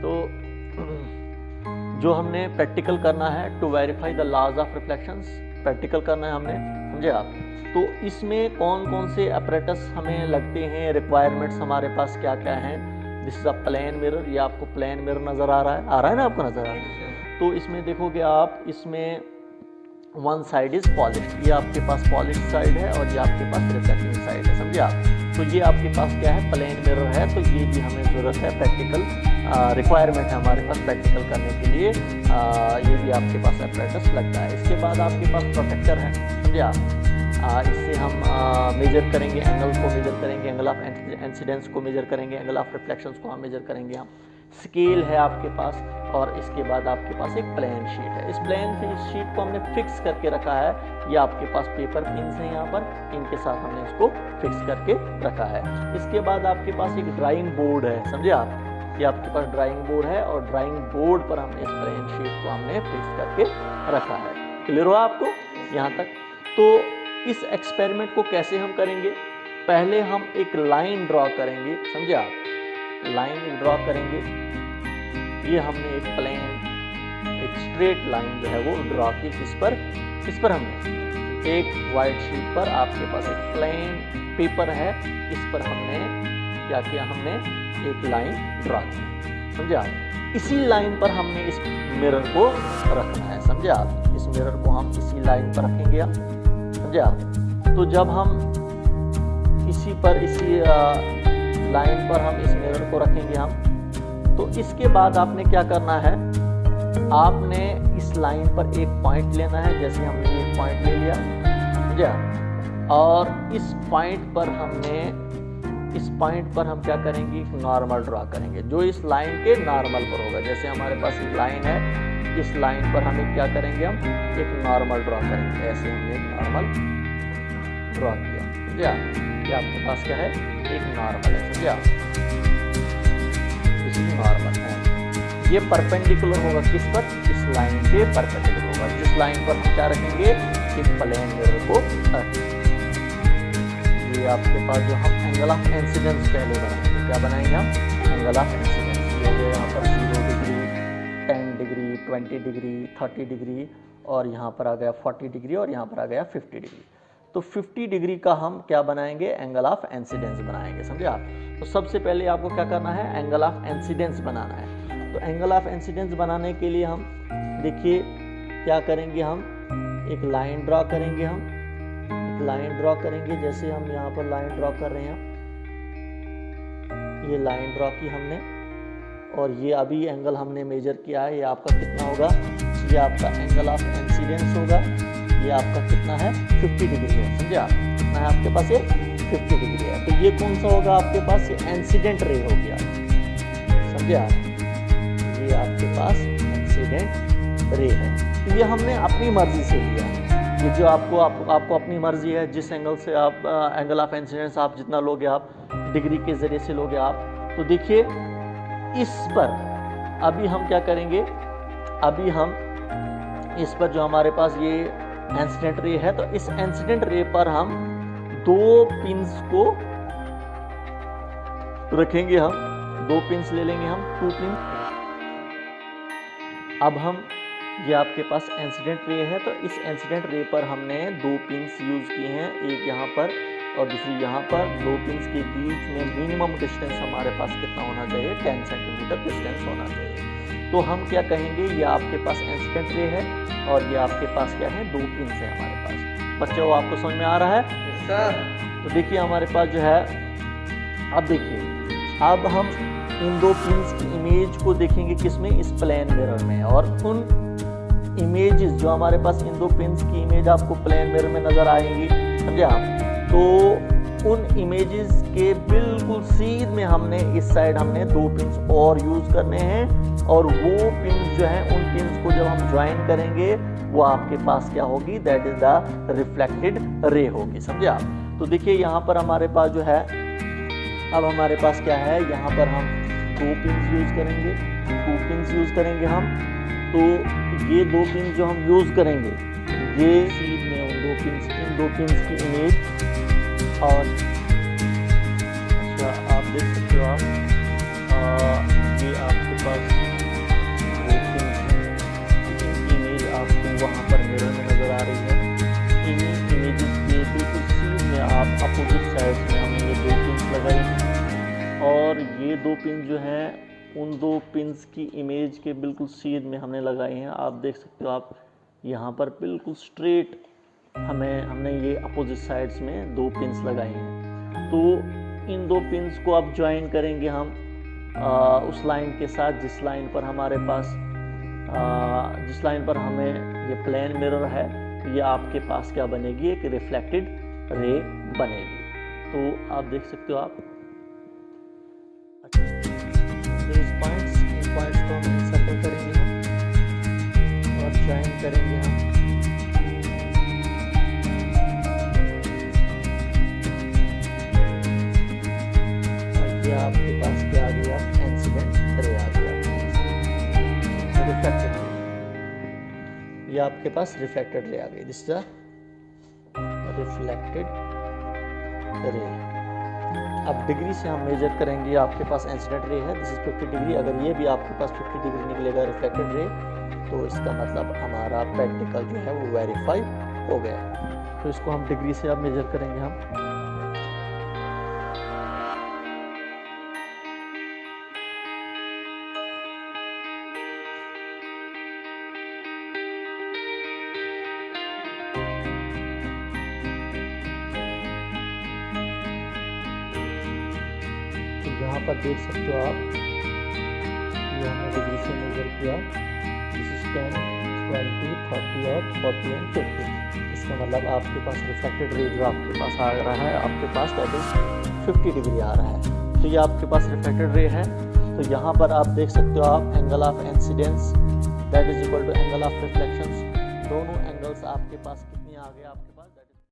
तो जो हमने प्रैक्टिकल करना है to verify the laws of reflections, practical करना है हमने, समझे आप। तो इसमें कौन कौन से अपरेटस हमें लगते हैं, रिक्वायरमेंट्स हमारे पास क्या क्या हैं। This is a plane mirror, ये आपको प्लेन मिरर नज़र आ रहा है ना, आपको नज़र आ रहा है। तो इसमें देखोगे आप, इसमें वन साइड इज पॉलिश्ड, ये आपके पास पॉलिश्ड साइड है और ये आपके पास रिफ्लेक्टिंग साइड है, समझे आप। तो ये आपके पास क्या है, प्लेन मिरर है। तो ये भी हमें ज़रूरत है, प्रैक्टिकल रिक्वायरमेंट है हमारे पास प्रैक्टिकल करने के लिए। ये भी आपके पास अपरेटस लगता है। इसके बाद आपके पास प्रोटेक्टर है, समझे आप। इससे हम मेजर करेंगे, एंगल को मेजर करेंगे, एंगल ऑफ इंसिडेंस को मेजर करेंगे, एंगल ऑफ रिफ्लेक्शंस को हम मेजर करेंगे हम। स्केल है आपके पास, और इसके बाद आपके पास एक प्लेन शीट है। इस प्लेन शीट को हमने फिक्स करके रखा है। ये आपके पास पेपर पिन्स हैं यहाँ पर, इनके साथ हमने इसको फिक्स करके रखा है। इसके बाद आपके पास एक ड्राइंग बोर्ड है, समझे आप। ये आपके पास ड्राइंग बोर्ड है और ड्राइंग बोर्ड पर हमने इस प्लेन शीट को हमने फिक्स करके रखा है। क्लियर हुआ आपको यहाँ तक। तो इस एक्सपेरिमेंट को कैसे हम करेंगे, पहले हम एक लाइन ड्रॉ करेंगे, समझे आप। लाइन ड्रॉ करेंगे, ये हमने एक प्लेन, एक स्ट्रेट लाइन जो है वो ड्रॉ की। किस पर हमने एक वाइट शीट पर, आपके पास एक प्लेन पेपर है, इस पर हमने क्या किया, हमने एक लाइन ड्रॉ की, समझे आप। इसी लाइन पर हमने इस मिरर को रखना है, समझे आप। इस मिरर को हम इसी लाइन पर रखेंगे हम, समझे आप। तो जब हम इसी लाइन पर हम इस मिरर को रखेंगे हम, तो इसके बाद आपने क्या करना है, आपने इस लाइन पर एक पॉइंट लेना है। जैसे हमने एक पॉइंट ले लिया, समझे आप। और इस पॉइंट पर हम क्या करेंगे, एक नॉर्मल ड्रॉ करेंगे जो इस लाइन के नॉर्मल पर होगा। जैसे हमारे पास एक लाइन है, इस लाइन पर हमें क्या करेंगे, हम एक नॉर्मल ड्रॉ करेंगे। ऐसे हमने एक नॉर्मल ड्रॉ किया, समझे आप। ये आपके पास क्या है, एक नॉर्मल है, समझे आप। इसी नॉर्मल है, ये परपेंडिकुलर होगा किस पर, इस लाइन के परपेंडिकुलर होगा। जिस लाइन पर हम क्या रखेंगे, एक प्लेन मिरर को रखेंगे। ये आपके पास जो हम एंगल ऑफ इंसिडेंस पहले बनाएंगे, क्या बनाएंगे हम, एंगल ऑफ इंसिडेंस। ये यहाँ पर 0 डिग्री, 10 डिग्री, 20 डिग्री, 30 डिग्री, और यहाँ पर आ गया 40 डिग्री, और यहाँ पर आ गया 50 डिग्री। तो 50 डिग्री का हम क्या बनाएंगे, एंगल ऑफ इंसिडेंस बनाएंगे, समझे आप। तो सबसे पहले आपको क्या करना है, एंगल ऑफ इंसिडेंस बनाना है। तो एंगल ऑफ इंसिडेंस बनाने के लिए हम देखिए क्या करेंगे, हम एक लाइन ड्रॉ करेंगे। हम एक लाइन ड्रॉ करेंगे, जैसे हम यहाँ पर लाइन ड्रॉ कर रहे हैं। ये लाइन ड्रॉ की हमने, और ये अभी एंगल हमने मेजर किया है। ये आपका कितना होगा, ये आपका एंगल ऑफ इंसिडेंस होगा। ये आपका कितना है, 50 डिग्री है, समझे आप। कितना है आपके पास, ये 50 डिग्री है। तो ये कौन सा होगा आपके पास, ये इंसिडेंट रे हो गया, समझे आप। ये आपके पास इंसिडेंट रे है। तो ये हमने अपनी मर्जी से लिया। ये जो आपको अपनी मर्जी है, जिस एंगल से आप एंगल ऑफ इंसिडेंस आप जितना लोगे, आप डिग्री के जरिए से लोगे आप। तो देखिए इस पर अभी हम क्या करेंगे, अभी हम इस पर जो हमारे पास ये इंसिडेंट रे है, तो इस इंसिडेंट रे पर हम 2 पिंस को रखेंगे। हम 2 पिंस ले लेंगे, हम 2 पिन। अब हम, ये आपके पास इंसिडेंट रे है, तो इस इंसिडेंट रे पर हमने 2 पिंस यूज किए हैं, एक यहाँ पर और दूसरी यहाँ पर। 2 पिंस के बीच में मिनिमम डिस्टेंस हमारे पास कितना होना चाहिए, 10 सेंटीमीटर डिस्टेंस होना चाहिए। तो हम क्या कहेंगे, ये आपके पास इंसिडेंट रे है और ये आपके पास क्या है, 2 पिंस है हमारे पास। बच्चों आपको समझ में आ रहा है सर। तो देखिए हमारे पास जो है, अब देखिए, अब हम इन 2 पिंस की इमेज को देखेंगे किसमें, इस प्लेन मिरर में। और उन इमेजेस जो हमारे पास, इन 2 पिंस की इमेज आपको प्लेन मिरर में नजर आएंगी, समझे आप। तो उन इमेजेस के बिल्कुल सीध में हमने इस साइड हमने 2 पिंस और यूज करने हैं, और वो पिंस जो है, उन पिंस को जब हम ज्वाइन करेंगे, वो आपके पास क्या होगी, that is the reflected ray होगी, समझे आप। तो देखिए यहाँ पर हमारे पास जो है, अब हमारे पास क्या है, यहाँ पर हम 2 पिंस यूज करेंगे, 2 पिंस यूज करेंगे हम। तो ये 2 पिंस जो हम यूज करेंगे, ये सीध में उन 2 पिंस, इन 2 पिंस की इमेज, और अच्छा आप देख सकते हो आप, ये आपके पास पिन जो है उन 2 पिंस की इमेज के बिल्कुल सीध में हमने लगाए हैं। आप देख सकते हो, आप यहाँ पर बिल्कुल स्ट्रेट हमने ये अपोजिट साइड्स में 2 पिंस लगाए हैं। तो इन 2 पिंस को अब ज्वाइन करेंगे हम उस लाइन के साथ जिस लाइन पर हमें ये प्लेन मिरर है। तो ये आपके पास क्या बनेगी, एक रिफ्लेक्टेड रे बनेगी। तो आप देख सकते हो आप पॉइंट्स को हम सर्कल करेंगे हम और ज्वाइन करेंगे हम। ये आपके पास क्या आ गया, इंसिडेंट रे आ गया, रिफ्लेक्टेड। ये आपके पास रिफ्लेक्टेड रे आ गई, दिस इज रिफ्लेक्टेड रे। अब डिग्री से हम मेजर करेंगे, आपके पास इंसिडेंट रे है, दिस इज 50 डिग्री। अगर ये भी आपके पास 50 डिग्री निकलेगा रिफ्लेक्टेड रे, तो इसका मतलब हमारा प्रैक्टिकल जो है वो वेरीफाई हो गया। तो इसको हम डिग्री से अब मेजर करेंगे हम। यहाँ पर देख सकते हो आप, ये हमने डिग्री से मेजर किया, दिस इज 10, 20, 30 और 40 एंड 50। इसका मतलब आपके पास रिफ्लेक्टेड रे जो आपके पास आ रहा है, आपके पास दैट इज 50 डिग्री आ रहा है। तो ये आपके पास रिफ्लेक्टेड रे है। तो यहाँ पर आप देख सकते हो आप, angle of incidence that is equal to angle of reflections. दोनों एंगल्स आपके पास कितने आ गए आपके पास।